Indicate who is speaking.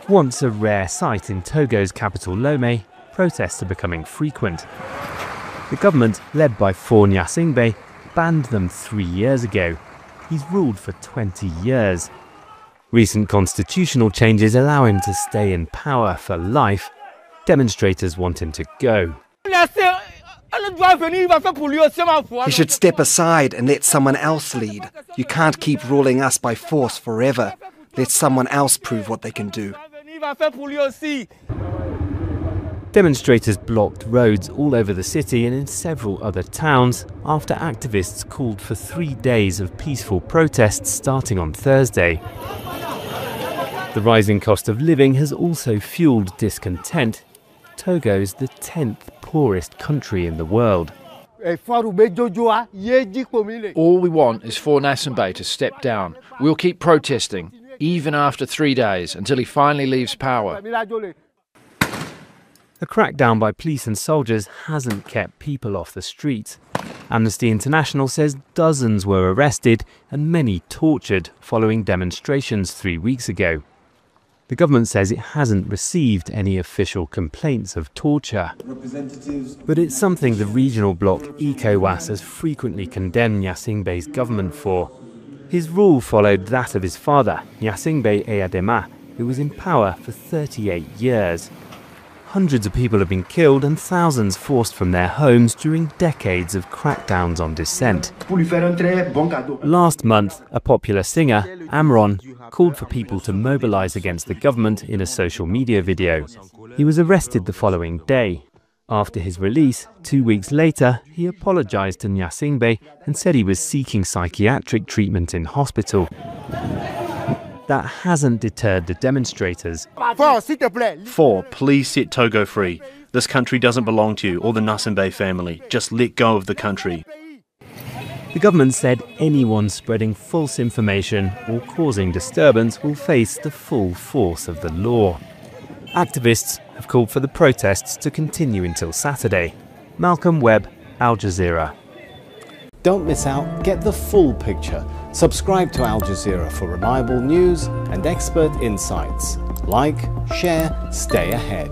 Speaker 1: Once a rare sight in Togo's capital Lomé, protests are becoming frequent. The government, led by Faure Gnassingbé, banned them 3 years ago. He's ruled for 20 years. Recent constitutional changes allow him to stay in power for life. Demonstrators want him to go.
Speaker 2: He should step aside and let someone else lead. You can't keep ruling us by force forever. Let someone else prove what they can do.
Speaker 1: Demonstrators blocked roads all over the city and in several other towns after activists called for 3 days of peaceful protests starting on Thursday. The rising cost of living has also fueled discontent. Togo's the 10th poorest country in the world.
Speaker 3: All we want is for Gnassingbé to step down. We'll keep protesting, even after 3 days, until he finally leaves power.
Speaker 1: A crackdown by police and soldiers hasn't kept people off the streets. Amnesty International says dozens were arrested and many tortured following demonstrations 3 weeks ago. The government says it hasn't received any official complaints of torture. But it's something the regional bloc ECOWAS has frequently condemned Gnassingbé's government for. His rule followed that of his father, Gnassingbé Eyadema, who was in power for 38 years. Hundreds of people have been killed and thousands forced from their homes during decades of crackdowns on dissent. Last month, a popular singer, Amron, called for people to mobilize against the government in a social media video. He was arrested the following day. After his release, 2 weeks later, he apologized to Gnassingbé and said he was seeking psychiatric treatment in hospital. That hasn't deterred the demonstrators.
Speaker 4: Faure, please set Togo free. This country doesn't belong to you or the Gnassingbé family. Just let go of the country.
Speaker 1: The government said anyone spreading false information or causing disturbance will face the full force of the law. Activists have called for the protests to continue until Saturday. Malcolm Webb, Al Jazeera.
Speaker 5: Don't miss out, get the full picture. Subscribe to Al Jazeera for reliable news and expert insights. Like, share, stay ahead.